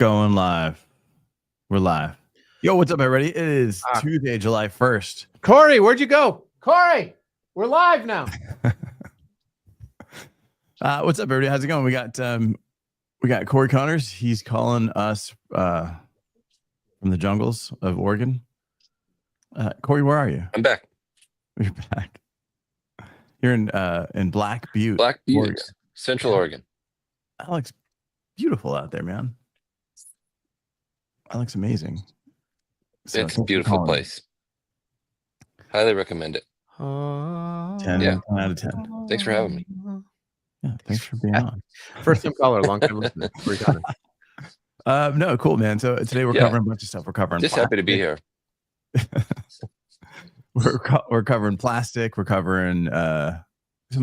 Going live. We're live. Yo, what's up, everybody? It is Tuesday, July 1st. Corey, where'd you go? Corey, we're live now. What's up, everybody? How's it going? We got Corey Connors. He's calling us from the jungles of Oregon. Corey, where are you? I'm back. You're back. You're in Black Butte. Black Butte, Oregon. Central Oregon. That looks beautiful out there, man. That looks amazing. So It's a beautiful place. Highly recommend it. 10 out of 10. Thanks for having me. Yeah, thanks for being on. First time caller, long time listener. No, cool, man. So today we're covering a bunch of stuff. We're covering just plastic. happy to be here. we're covering plastic. We're covering some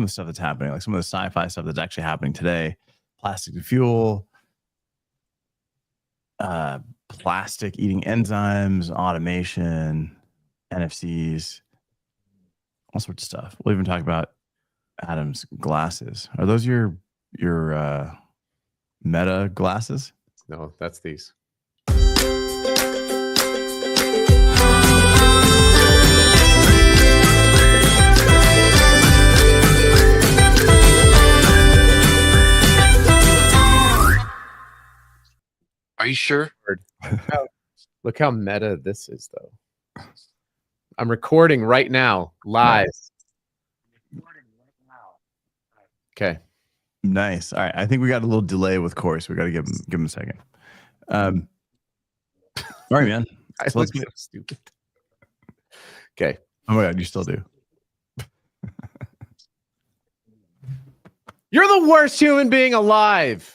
of the stuff that's happening, like some of the sci-fi stuff that's actually happening today. Plastic to fuel, plastic eating enzymes, automation, NFCs, all sorts of stuff. We'll even talk about Adam's glasses. Are those your Meta glasses? No, that's these. Are you sure? Look how meta this is, though. I'm recording right now, live. Okay. Nice. All right. I think we got a little delay with Corey, so we got to give him a second. All right, man. So let's get stupid. Okay. Oh my God, you still do. You're the worst human being alive.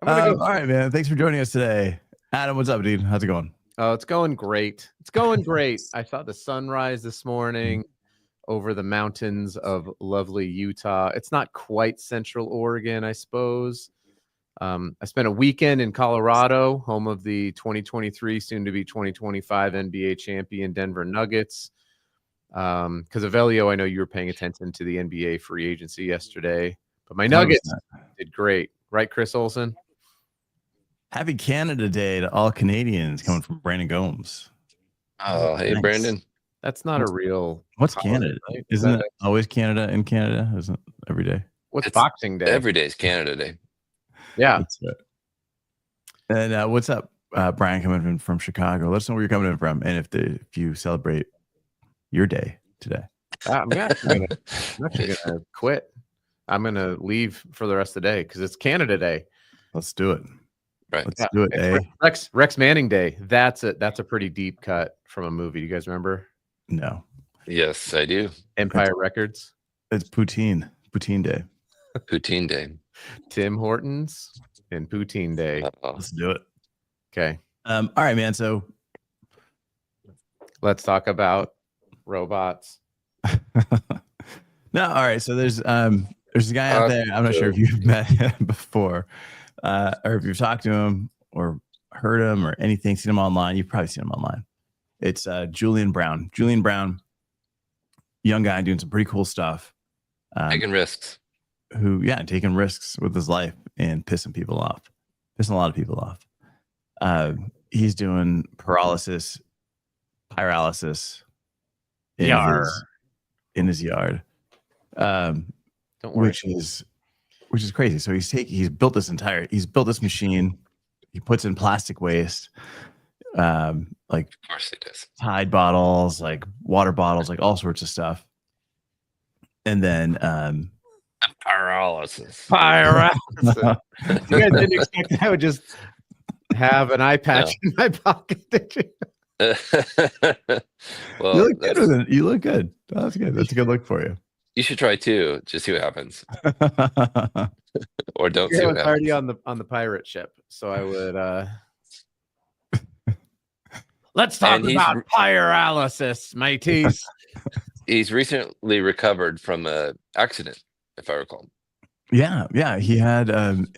All right, man. Thanks for joining us today. Adam, what's up, dude? How's it going? Oh, it's going great. It's going great. I saw the sunrise this morning over the mountains of lovely Utah. It's not quite Central Oregon, I suppose. I spent a weekend in Colorado, home of the 2023, soon to be 2025 NBA champion Denver Nuggets. Because Avelio, I know you were paying attention to the NBA free agency yesterday, but my Nuggets did great. Right, Chris Olsen? Happy Canada Day to all Canadians, coming from Brandon Gomes. Oh, hey, Nice. Brandon. That's not a real. What's holiday, Canada? right? Isn't it always Canada in Canada? Isn't it every day? What's It's Boxing Day? Every day is Canada Day. Yeah. That's right. And what's up, Brian, coming from Chicago? Let us know where you're coming in from, and if you celebrate your day today. I'm actually gonna quit. I'm gonna leave for the rest of the day because it's Canada Day. Let's do it. Right. Let's do it. Rex Manning Day. That's a pretty deep cut from a movie. Do you guys remember? No, Yes, I do. Empire Records. it's Poutine Day. Poutine Day. Tim Hortons and Poutine Day. Uh-oh. Let's do it. Okay, All right, man. So let's talk about robots. no, all right. So there's a guy out there. I'm not sure if you've met him before, or if you've talked to him or heard him or anything, seen him online. You've probably seen him online. It's Julian Brown. Julian Brown, young guy doing some pretty cool stuff. Taking risks. Taking risks with his life and pissing a lot of people off. He's doing pyrolysis in his yard, Don't worry. which is crazy. So he's built this machine. He puts in plastic waste, like Of course it is. Tide bottles, like water bottles, like all sorts of stuff. And then Paralysis. Pyrolysis. You guys didn't expect that I would just have an eye patch in my pocket, did you? Well, you look good with it. You look good. Oh, that's good. That's a good look for you. you should try too. Just see what happens, or don't see I what was happens. already on the pirate ship, so I would. Let's talk And he's about pyrolysis, mateys. He's recently recovered from an accident, if I recall. Yeah. He had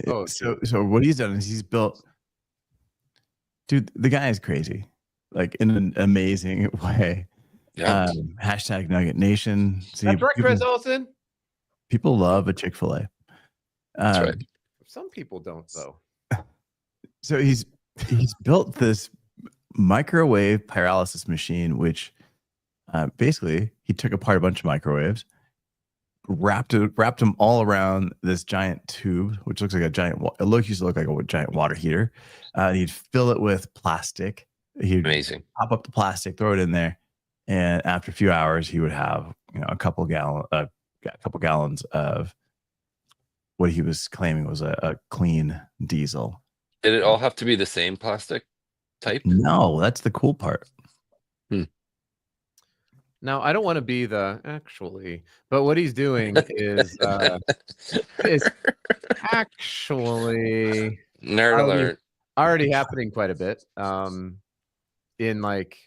Oh, so what he's done is he's built. Dude, the guy is crazy, like in an amazing way. Yeah. Hashtag Nugget Nation. See, That's right, Chris Olsen. people love a Chick-fil-A. That's right. Some people don't, though. So he's built this microwave pyrolysis machine, which basically he took apart a bunch of microwaves, wrapped them all around this giant tube, which looks like a giant. Used to look like a giant water heater. He'd fill it with plastic. He'd Amazing. pop up the plastic, throw it in there, and after a few hours, he would have a couple gallons of what he was claiming was a clean diesel. Did it all have to be the same plastic type? No, that's the cool part. Now, I don't want to be the actually, but what he's doing is actually Nerd alert. already happening quite a bit in like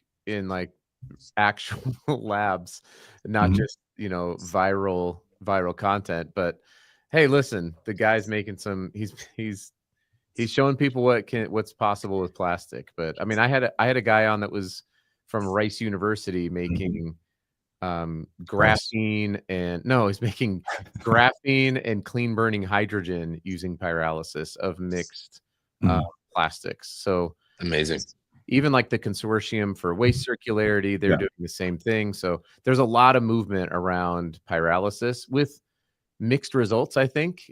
actual labs, not just viral content. But hey, listen, the guy's making some. He's showing people what's possible with plastic. But I mean, I had a guy on that was from Rice University making graphene he's making graphene and clean burning hydrogen using pyrolysis of mixed plastics. So amazing. Even like the Consortium for Waste Circularity, they're doing the same thing. So there's a lot of movement around pyrolysis with mixed results, I think.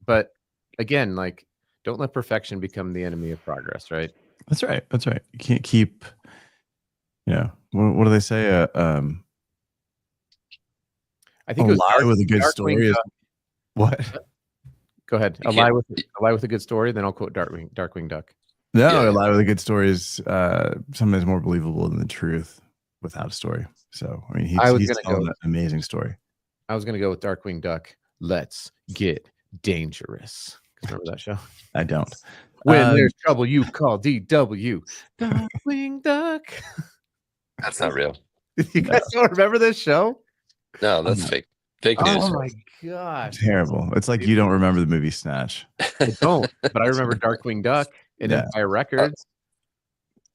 But again, like, don't let perfection become the enemy of progress, right? That's right. You can't keep, what do they say? I think a lie with a good story is what? Go ahead. A lie with a good story. Then I'll quote Darkwing Duck. No, a lie with a good story is sometimes more believable than the truth without a story. So I mean, he's telling an amazing story. I was going to go with Darkwing Duck. Let's get dangerous. Remember that show? I don't. When there's trouble, you call DW. Darkwing Duck. That's not real. You guys don't remember this show? No, that's fake. Fake news. Oh my gosh. Terrible. It's like you don't remember the movie Snatch. I don't, but I remember Darkwing Duck and Empire Records.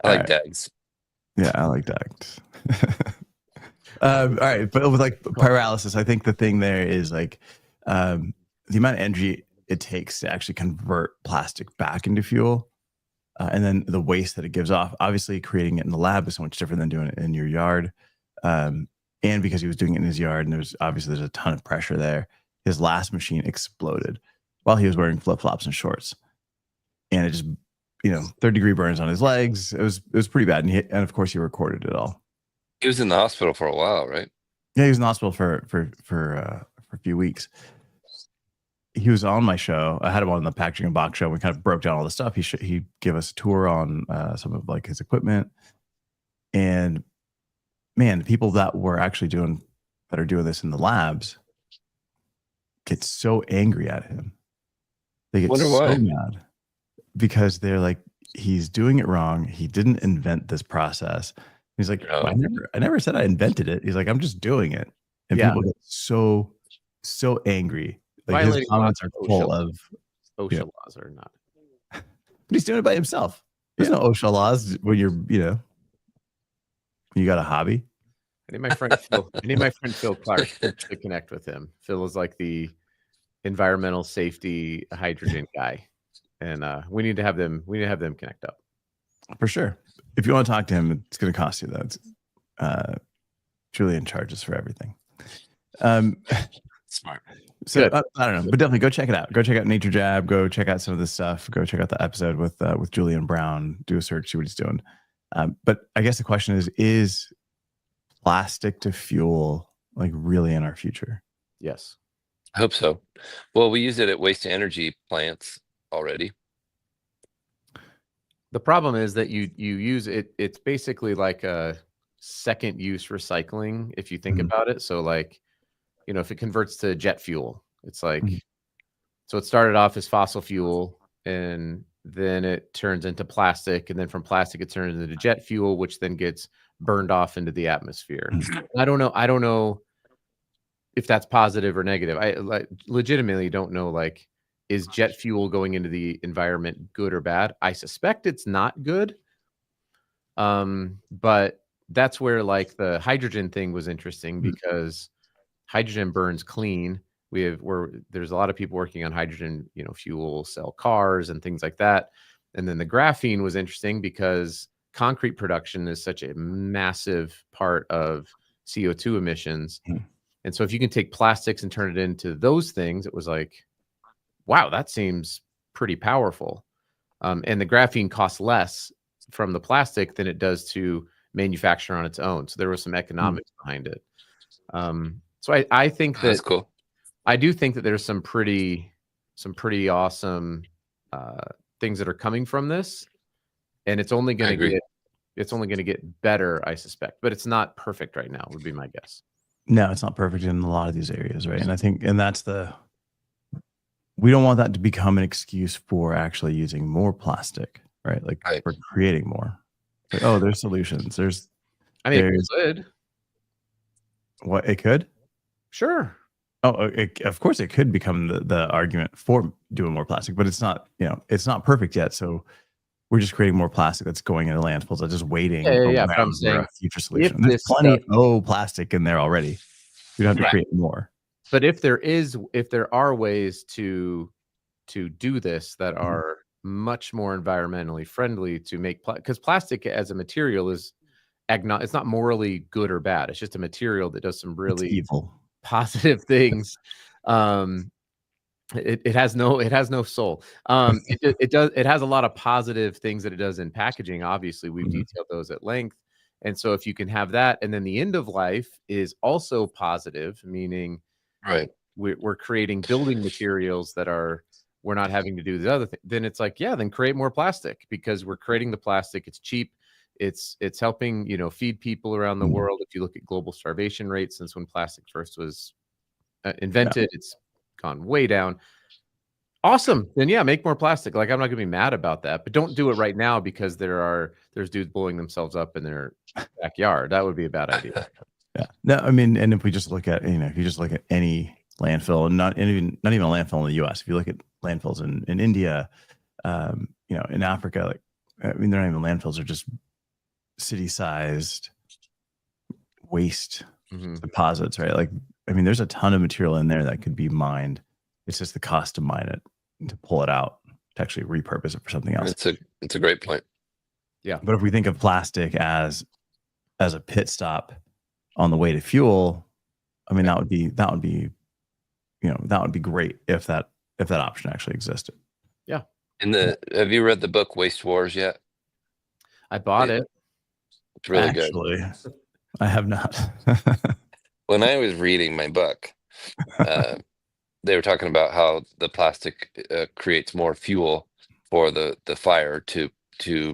I like Dags. Yeah, I like Dags. All right, but with like pyrolysis, I think the thing there is like the amount of energy it takes to actually convert plastic back into fuel, and then the waste that it gives off. Obviously, creating it in the lab is so much different than doing it in your yard. And because he was doing it in his yard, and there's a ton of pressure there, his last machine exploded while he was wearing flip-flops and shorts, and it just 3rd-degree burns on his legs. It was pretty bad, and of course he recorded it all. He was in the hospital for a while, right? Yeah, he was in the hospital for a few weeks. He was on my show. I had him on the Packaging and Box show. We kind of broke down all the stuff. He gave us a tour on some of like his equipment, and man, the people that are doing this in the labs get so angry at him. They get so mad because they're like, he's doing it wrong. He didn't invent this process. He's like, I never said I invented it. He's like, I'm just doing it. And people get so angry. Like his comments are full of OSHA laws or not. But he's doing it by himself. There's no OSHA laws when you got a hobby. I need my friend Phil Clark to connect with him. Phil is like the environmental safety hydrogen guy, and we need to have them connect up for sure. If you want to talk to him, it's going to cost you though. Julian charges for everything. Smart. So I don't know, but definitely go check it out. Go check out Nature Jab. Go check out some of this stuff. Go check out the episode with Julian Brown. Do a search, see what he's doing. But I guess the question is plastic to fuel like really in our future? Yes. I hope so. Well, we use it at waste to energy plants already. The problem is that you use it. It's basically like a second use recycling if you think about it. So like, if it converts to jet fuel, it's like, so it started off as fossil fuel and then it turns into plastic. And then from plastic, it turns into jet fuel, which then gets burned off into the atmosphere. I don't know if that's positive or negative. I legitimately don't know, like, is jet fuel going into the environment good or bad? I suspect it's not good. But that's where like the hydrogen thing was interesting because hydrogen burns clean. There's a lot of people working on hydrogen, fuel cell cars and things like that. And then the graphene was interesting because concrete production is such a massive part of CO2 emissions. Mhm. And so if you can take plastics and turn it into those things, it was like, wow, that seems pretty powerful. And the graphene costs less from the plastic than it does to manufacture on its own. So there was some economics behind it. So I think That's that cool. I do think that there's some pretty awesome things that are coming from this, and it's only I going to agree. get better, I suspect. But it's not perfect right now, would be my guess. No, it's not perfect in a lot of these areas, right? And I think, and we don't want that to become an excuse for actually using more plastic, right? Like Right. for creating more. Like, oh, there's solutions. I mean, There's- it could. What it could. Sure. Oh, of course, it could become the argument for doing more plastic, but it's not. It's not perfect yet. So we're just creating more plastic that's going into landfills. That's just waiting Yeah. But I'm around for saying a future solution. if There's this plenty of plastic in there already. We don't have to Right. create more. But if there are ways to do this that are much more environmentally friendly to make, because plastic as a material is it's not morally good or bad. It's just a material that does some It's really evil. positive things. It has no soul. It has a lot of positive things that it does in packaging. Obviously, we've Mhm. detailed those at length. And so if you can have that, and then the end of life is also positive, meaning Right. we're creating building materials that we're not having to do the other thing, then it's like, yeah, then create more plastic, because we're creating the plastic. It's cheap. It's helping, feed people around the Mhm. world. If you look at global starvation rates since when plastic first was invented, it's gone way down. Awesome. Then yeah, make more plastic. Like, I'm not gonna be mad about that, but don't do it right now because there's dudes blowing themselves up in their backyard. That would be a bad idea. Yeah. No, I mean, and if we just look at, if you just look at any landfill, and not even a landfill in the US, if you look at landfills in India, in Africa, like, I mean, they're not even landfills, they're just city-sized waste Mhm. deposits, right? Like, I mean, there's a ton of material in there that could be mined. It's just the cost to mine it, to pull it out, to actually repurpose it for something else. It's a great point. Yeah. But if we think of plastic as a pit stop on the way to fuel, I mean, that would be great if that option actually existed. Yeah. Have you read the book Waste Wars yet? I bought it. It's really Actually, good. I have not. When I was reading my book, they were talking about how the plastic creates more fuel for the fire to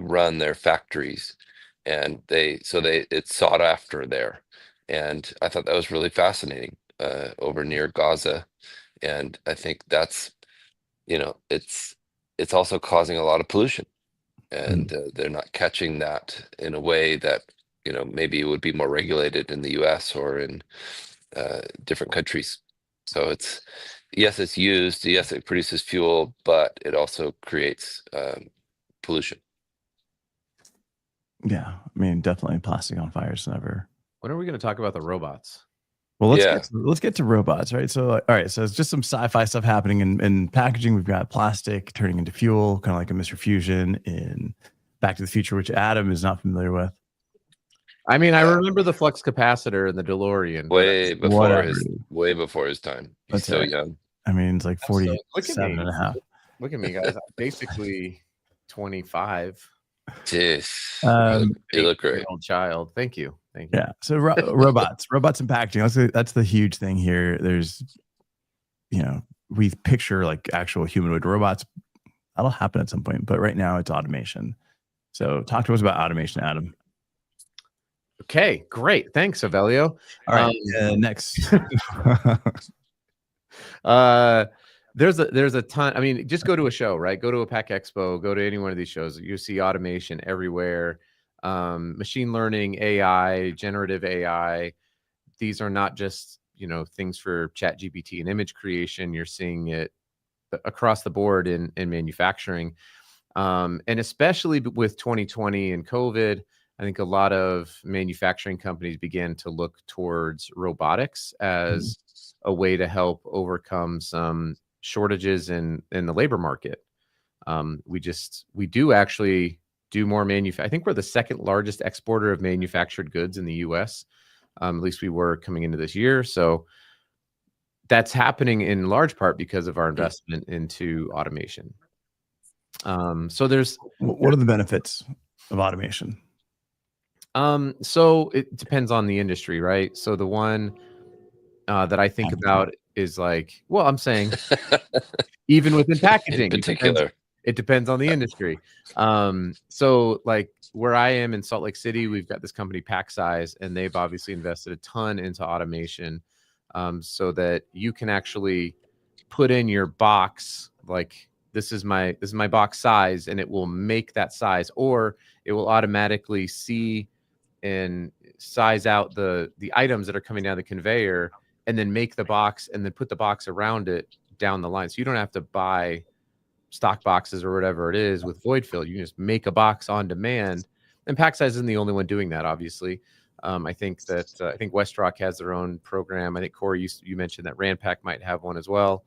run their factories, and it's sought after there. And I thought that was really fascinating over near Gaza. And I think that's, it's also causing a lot of pollution, and they're not catching that in a way that, maybe it would be more regulated in the US or in different countries. So yes, it's used, yes, it produces fuel, but it also creates pollution. Yeah, I mean, definitely plastic on fire is never. When are we going to talk about the robots? Well, Yeah. let's get to robots, right? So, all right, so it's just some sci-fi stuff happening in packaging. We've got plastic turning into fuel, kind of like a Mr. Fusion in Back to the Future, which Adam is not familiar with. I mean, I remember the flux capacitor and the DeLorean. Way before whatever. his time. He's That's so right. young. I mean, it's like So, look at 47 me. and a half. Look at me, guys. I'm basically 25. Jeez. You look great. Old child. Thank you. Yeah. So robots and packaging. That's the huge thing here. There's, we picture like actual humanoid robots. That'll happen at some point, but right now it's automation. So talk to us about automation, Adam. Okay, great. Thanks, Avelio. All right. Next. There's a ton. I mean, just go to a show, right? Go to a Pack Expo, go to any one of these shows. You see automation everywhere. Machine learning, AI, generative AI. These are not just, things for ChatGPT and image creation. You're seeing it across the board in manufacturing. And especially with 2020 and COVID, I think a lot of manufacturing companies began to look towards robotics as a way to help overcome some shortages in the labor market. We do actually do more I think we're the second largest exporter of manufactured goods in the U.S. At least we were coming into this year. So that's happening in large part because of our investment into automation. So what are the benefits of automation? So it depends on the industry, right? So the one that I think about is like, well, I'm saying even within packaging, in particular, it depends on the industry. So like where I am in Salt Lake City, we've got this company PackSize, and they've obviously invested a ton into automation, so that you can actually put in your box, like this is my box size, and it will make that size, or it will automatically see and size out the items that are coming down the conveyor, and then make the box, and then put the box around it down the line. So you don't have to buy stock boxes or whatever it is with void fill. You can just make a box on demand. And PackSize isn't the only one doing that, obviously. I think WestRock has their own program. I think Corey, you mentioned that Ranpak might have one as well.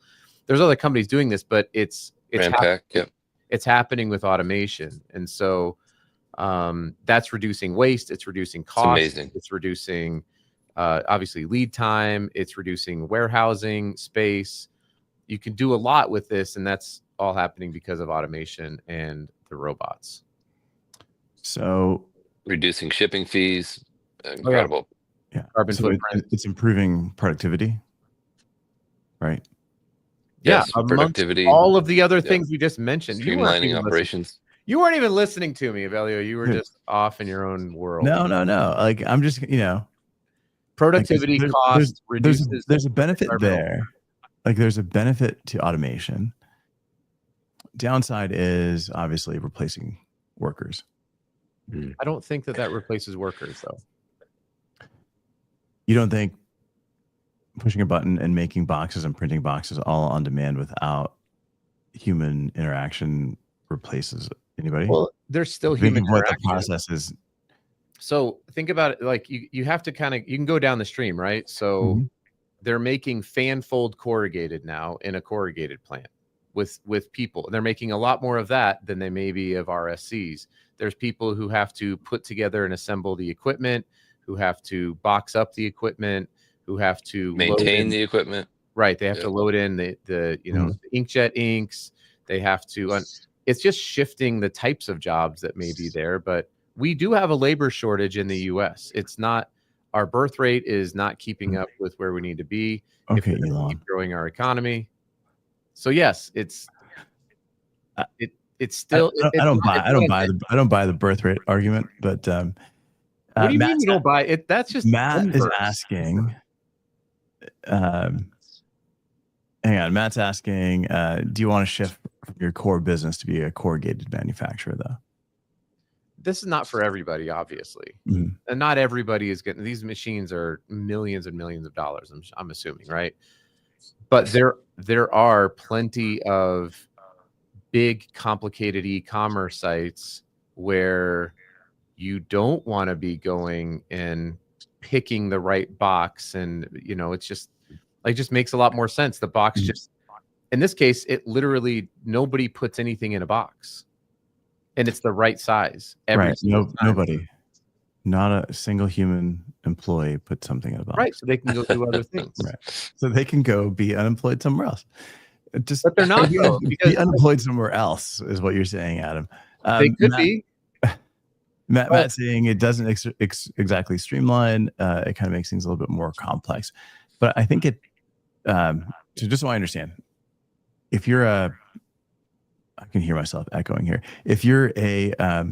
There's other companies doing this, but it's happening with automation, and so that's reducing waste. It's reducing cost. It's reducing obviously lead time. It's reducing warehousing space. You can do a lot with this, and that's all happening because of automation and the robots. So reducing shipping fees, incredible. Yeah, carbon footprint. It's improving productivity, right? Yeah, yes, productivity. All of the other things we just mentioned. Streamlining operations. You weren't even listening to me, Avelio. You were just off in your own world. No. Like I'm just, productivity cost reduces. There's a benefit there. Like there's a benefit to automation. Downside is obviously replacing workers. I don't think that replaces workers, though. You don't think pushing a button and making boxes and printing boxes all on demand without human interaction replaces anybody? Well, there's still human interaction. What the process is. So think about it. Like you have to you can go down the stream, right? So they're making fan fold corrugated now in a corrugated plant with people. They're making a lot more of that than they maybe of RSCs. There's people who have to put together and assemble the equipment, who have to box up the equipment, who have to maintain the equipment. Right. They have to load in the the inkjet inks. They have to, it's just shifting the types of jobs that may be there. But we do have a labor shortage in the US. It's not, our birth rate is not keeping up with where we need to be. Okay, if we're keep growing our economy. So yes, it's still. I don't buy the birth rate argument, but what do you mean you don't buy it? That's just Matt is asking. Hang on, Matt's asking. Do you want to shift from your core business to be a corrugated manufacturer, though? This is not for everybody, obviously, and not everybody is getting. These machines are millions and millions of dollars. I'm assuming, right? But there are plenty of big, complicated e-commerce sites where you don't want to be going and picking the right box, and it's just makes a lot more sense. The box just, in this case, it literally nobody puts anything in a box, and it's the right size. Nobody, not a single human employee put something in a box. Right, so they can go do other things. Right, so they can go be unemployed somewhere else. But they're not, though, be unemployed somewhere else is what you're saying, Adam. They could be. Matt's saying it doesn't exactly streamline. It kind of makes things a little bit more complex. But I think it. So just so I understand, if you're I can hear myself echoing here. If you're a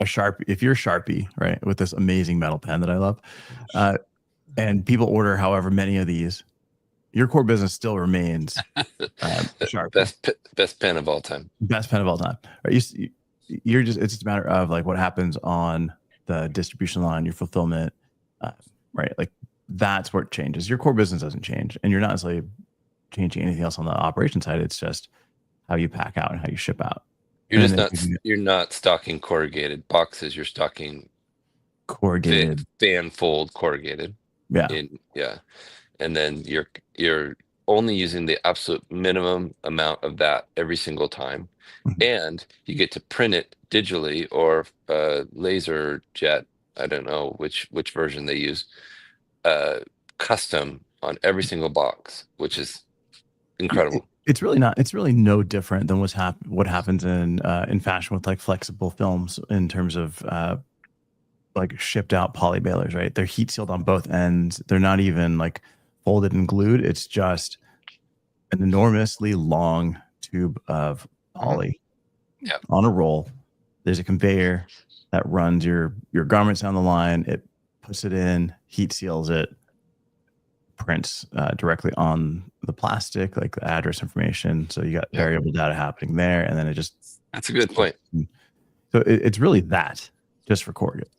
Sharpie, right, with this amazing metal pen that I love, and people order however many of these, your core business still remains Sharpie. Best pen of all time. Best pen of all time. Right? You're just, it's just a matter of like what happens on the distribution line, your fulfillment, right? Like that's what changes. Your core business doesn't change, and you're not necessarily changing anything else on the operation side. It's just how you pack out and how you ship out. You're not stocking corrugated boxes. You're stocking corrugated fan fold corrugated. Yeah. And then you're only using the absolute minimum amount of that every single time. And you get to print it digitally or laser jet. I don't know which version they use, custom on every single box, which is incredible. It's really no different than what happens in fashion with like flexible films in terms of like shipped out poly balers, right? They're heat sealed on both ends. They're not even like folded and glued. It's just an enormously long tube of poly on a roll. There's a conveyor that runs your garments down the line. It puts it in, heat seals it, prints directly on the plastic, like the address information. So you got variable data happening there, and then it just. That's a good point. So it's really that just for corrugate.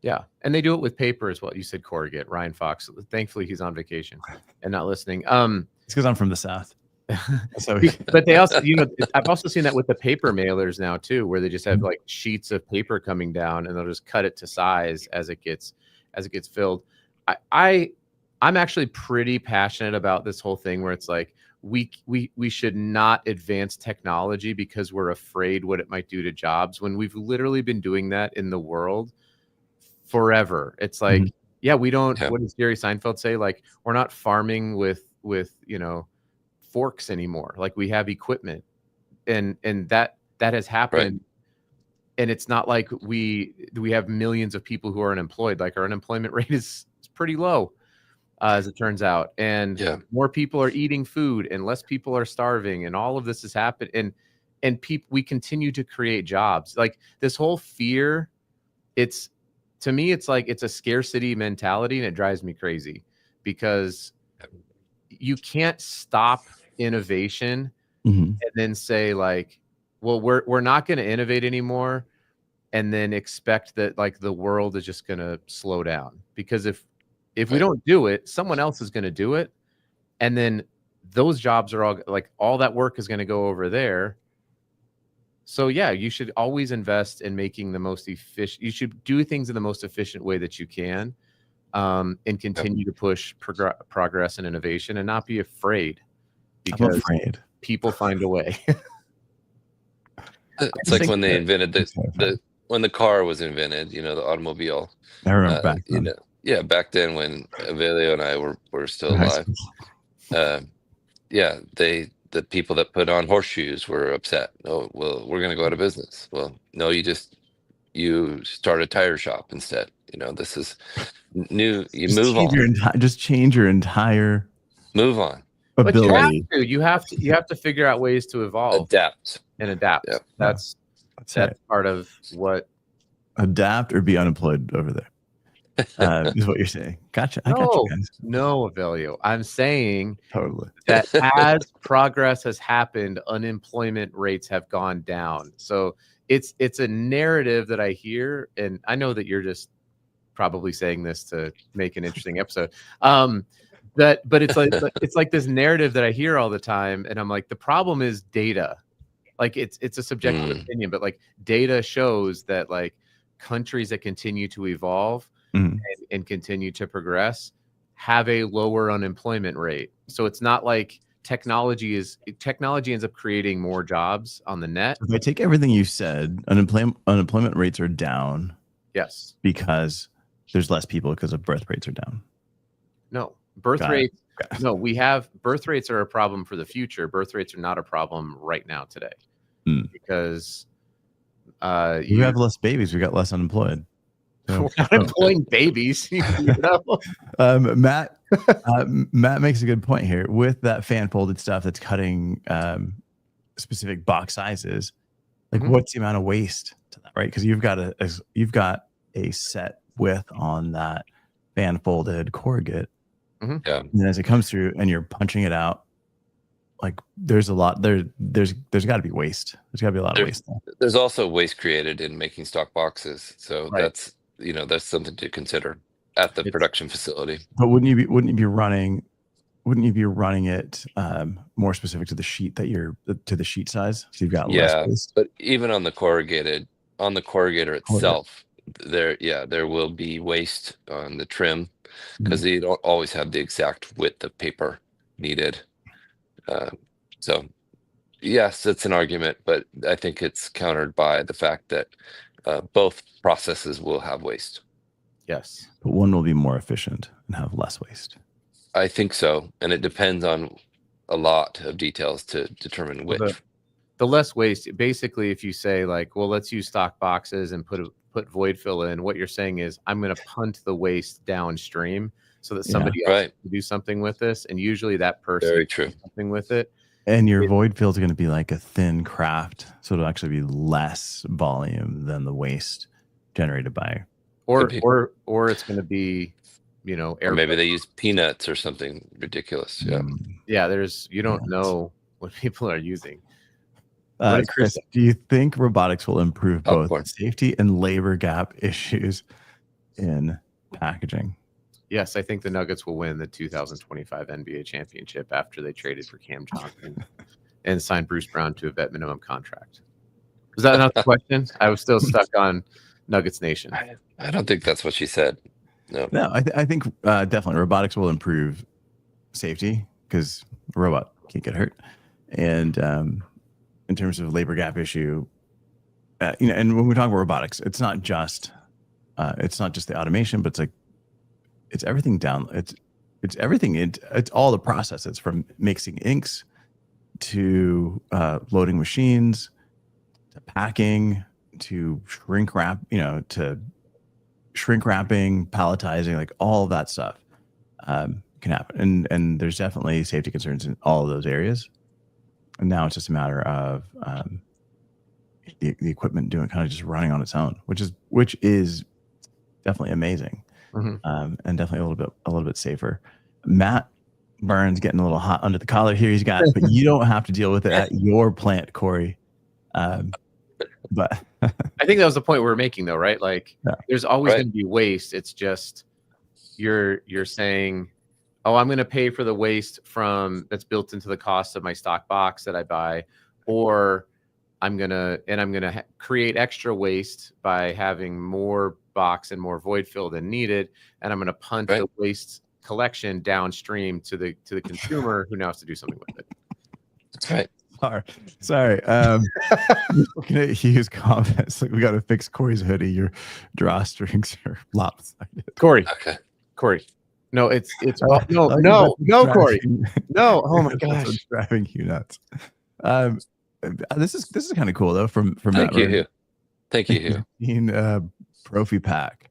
Yeah, and they do it with paper as well. You said corrugate. Ryan Fox. Thankfully, he's on vacation and not listening. It's because I'm from the South. So, but they also, I've also seen that with the paper mailers now too, where they just have like sheets of paper coming down, and they'll just cut it to size as it gets filled. I'm actually pretty passionate about this whole thing where it's like we should not advance technology because we're afraid what it might do to jobs, when we've literally been doing that in the world forever. It's like, we don't. What does Jerry Seinfeld say? Like, we're not farming with forks anymore. Like, we have equipment, and that has happened. Right. And it's not like we have millions of people who are unemployed. Like, our unemployment rate is pretty low, as it turns out, and more people are eating food and less people are starving, and all of this has happened, and we continue to create jobs. Like, this whole fear, to me, it's like it's a scarcity mentality, and it drives me crazy because you can't stop innovation and then say like, well, we're not going to innovate anymore, and then expect that like the world is just going to slow down. Because if we don't do it, someone else is going to do it, and then those jobs are all that work is going to go over there. So yeah, you should always invest in making the most efficient. You should do things in the most efficient way that you can, and continue to push progress and innovation, and not be afraid, because people find a way. It's like when they invented when the car was invented, the automobile. I remember back then. Back then when Avelio and I were still alive. The people that put on horseshoes were upset. Oh, well, we're going to go out of business. Well, no, you start a tire shop instead. This is new. You move on. Just change your entire move on. Ability. But you have to figure out ways to evolve, adapt. Yep. That's part of what. Adapt or be unemployed over there. Is what you're saying. Gotcha. I got you guys. No, Avelio. I'm saying totally that as progress has happened, unemployment rates have gone down. So it's a narrative that I hear, and I know that you're just probably saying this to make an interesting episode. But it's like this narrative that I hear all the time, and I'm like, the problem is data. Like, it's a subjective opinion, but like data shows that like countries that continue to evolve and continue to progress have a lower unemployment rate. So it's not like technology ends up creating more jobs on the net. If I take everything you said, unemployment rates are down. Yes. Because there's less people, because of birth rates are down. No. Birth rates. No, birth rates are a problem for the future. Birth rates are not a problem right now today. Because you have less babies, we got less unemployed. So, we're not employing babies. Matt makes a good point here with that fan folded stuff that's cutting specific box sizes. Like, what's the amount of waste to that, right? Because you've got a set width on that fan folded corrugate. And then as it comes through and you're punching it out, like there's a lot there's got to be waste. There's got to be a lot of waste there. There's also waste created in making stock boxes, so that's something to consider at the production facility. But wouldn't you be running it more specific to the sheet to the sheet size, so you've got less waste? But even on the corrugator itself, there will be waste on the trim, because they don't always have the exact width of paper needed. So yes, it's an argument, but I think it's countered by the fact that both processes will have waste. Yes. But one will be more efficient and have less waste. I think so, and it depends on a lot of details to determine which. The less waste, basically, if you say like, well, let's use stock boxes and put void fill in, what you're saying is I'm going to punt the waste downstream so that somebody else can do something with this, and usually that person Very true. does something with it. And your void fill is going to be like a thin craft, so it'll actually be less volume than the waste generated by. Or it's going to be, or maybe they use peanuts or something ridiculous. Yeah. Yeah. You don't know what people are using. Chris, do you think robotics will improve both safety and labor gap issues in packaging? Yes, I think the Nuggets will win the 2025 NBA championship after they traded for Cam Johnson and signed Bruce Brown to a vet minimum contract. Was that not the question? I was still stuck on Nuggets Nation. I don't think that's what she said. No, I think definitely robotics will improve safety because a robot can't get hurt. And in terms of labor gap issue, and when we talk about robotics, it's not just the automation, but it's everything down. It's everything. It's all the processes from mixing inks to loading machines to packing to shrink wrap, to shrink wrapping, palletizing, like all of that stuff can happen. And there's definitely safety concerns in all of those areas. And now it's just a matter of the equipment just running on its own, which is definitely amazing. And definitely a little bit safer. Matt Burns getting a little hot under the collar here. But you don't have to deal with it at your plant, Corey. But I think that was the point we were making, though, right? Like, there's always going to be waste. It's just you're saying, oh, I'm going to pay for the waste that's built into the cost of my stock box that I buy, or I'm gonna create extra waste by having more box and more void fill than needed, and I'm gonna punt the waste collection downstream to the consumer who now has to do something with it. That's right. Sorry. Looking at Hugh's comments, like we got to fix Corey's hoodie. Your drawstrings are lopsided. Corey. No, it's no, Corey. No. Oh my gosh, it's driving you nuts. This is kind of cool though. From Thank you, Hugh. Profi pack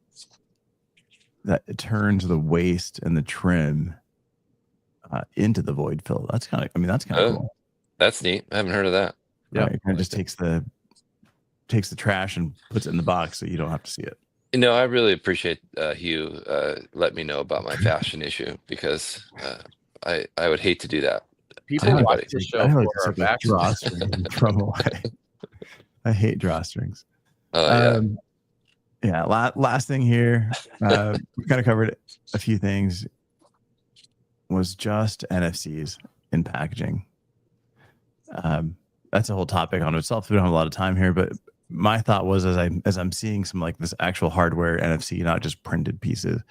that it turns the waste and the trim into the void fill. That's kind of cool. That's neat. I haven't heard of that. Yeah, it kind of just takes the trash and puts it in the box so you don't have to see it. I really appreciate Hugh let me know about my fashion issue because I would hate to do that. People watch the show for our drawstring from away. I hate drawstrings. Last thing here, we kind of covered a few things. Was just NFCs in packaging. That's a whole topic on itself. We don't have a lot of time here, but my thought was as I'm seeing some like this actual hardware NFC, not just printed pieces,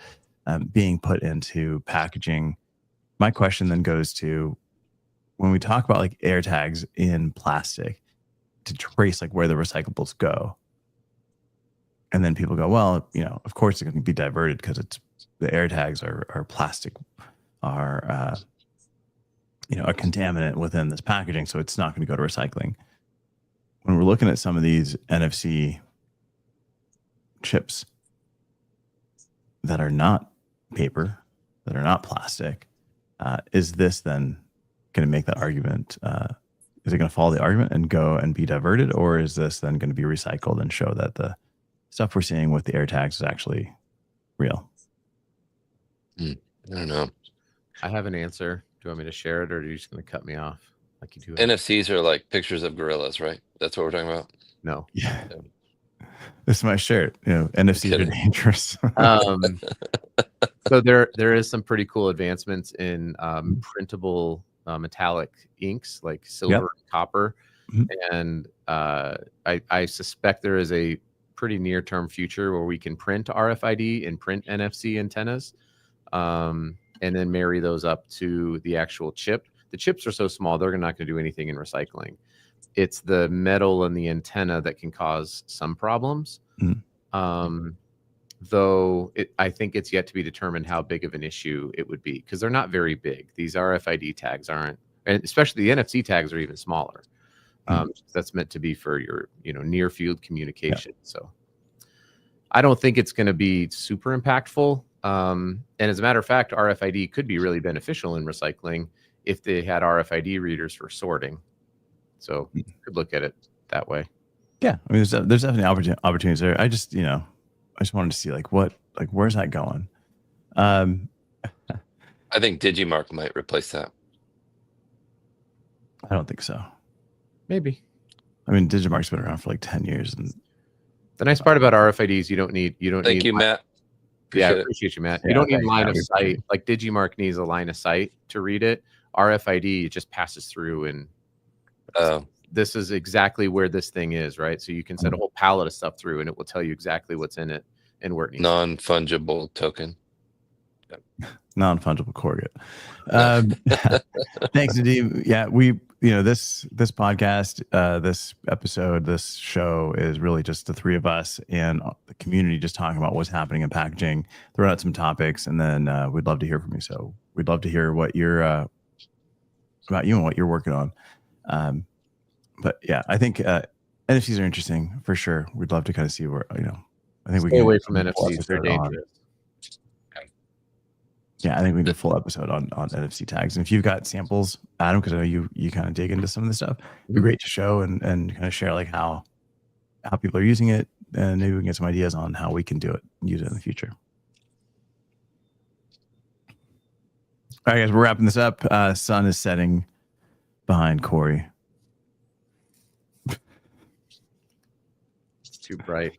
being put into packaging. My question then goes to when we talk about like air tags in plastic to trace like where the recyclables go. And then people go, well, of course it's going to be diverted because the air tags are plastic, are a contaminant within this packaging, so it's not going to go to recycling. When we're looking at some of these NFC chips that are not paper, that are not plastic, is this then going to make that argument? Is it going to follow the argument and go and be diverted, or is this then going to be recycled and show that the stuff we're seeing with the air tags is actually real? I don't know. I have an answer. Do you want me to share it, or are you just going to cut me off like you do? NFCs are like pictures of gorillas, right? That's what we're talking about. No. Yeah. This is my shirt. NFCs are dangerous. So there is some pretty cool advancements in printable metallic inks like silver and copper. And I suspect there is a pretty near-term future where we can print RFID and print NFC antennas, and then marry those up to the actual chip. the chips are so small, they're not going to do anything in recycling. It's the metal and the antenna that can cause some problems. Though I think it's yet to be determined how big of an issue it would be, because they're not very big. These RFID tags aren't, and especially the NFC tags are even smaller. That's meant to be for your, near field communication. Yeah. So I don't think it's going to be super impactful. And as a matter of fact, RFID could be really beneficial in recycling if they had RFID readers for sorting. So you could look at it that way. Yeah, I mean, there's definitely opportunities there. I just wanted to see where's that going. I think Digimarc might replace that. I don't think so. Maybe. I mean, Digimarc's been around for like 10 years, and the nice part about RFIDs, you don't need. Thank you, Matt. I appreciate you, Matt. You don't need line of sight. Like Digimarc needs a line of sight to read it. RFID just passes through, and this is exactly where this thing is, right? So you can send a whole pallet of stuff through, and it will tell you exactly what's in it and where it needs. Non-fungible token. Non-fungible corrugate. Thanks, Nadeem. Yeah, this podcast, this episode, this show is really just the three of us and the community just talking about what's happening in packaging, throw out some topics, and then we'd love to hear from you. So we'd love to hear what you're about you and what you're working on. But yeah, I think NFTs are interesting for sure. We'd love to kind of see where, I think we stay away from NFTs. They're dangerous. Yeah, I think we need a full episode on NFC tags. And if you've got samples, Adam, because I know you kind of dig into some of this stuff, it'd be great to show and kind of share like how people are using it, and maybe we can get some ideas on how we can do it and use it in the future. All right, guys, we're wrapping this up. Sun is setting behind Corey. It's too bright.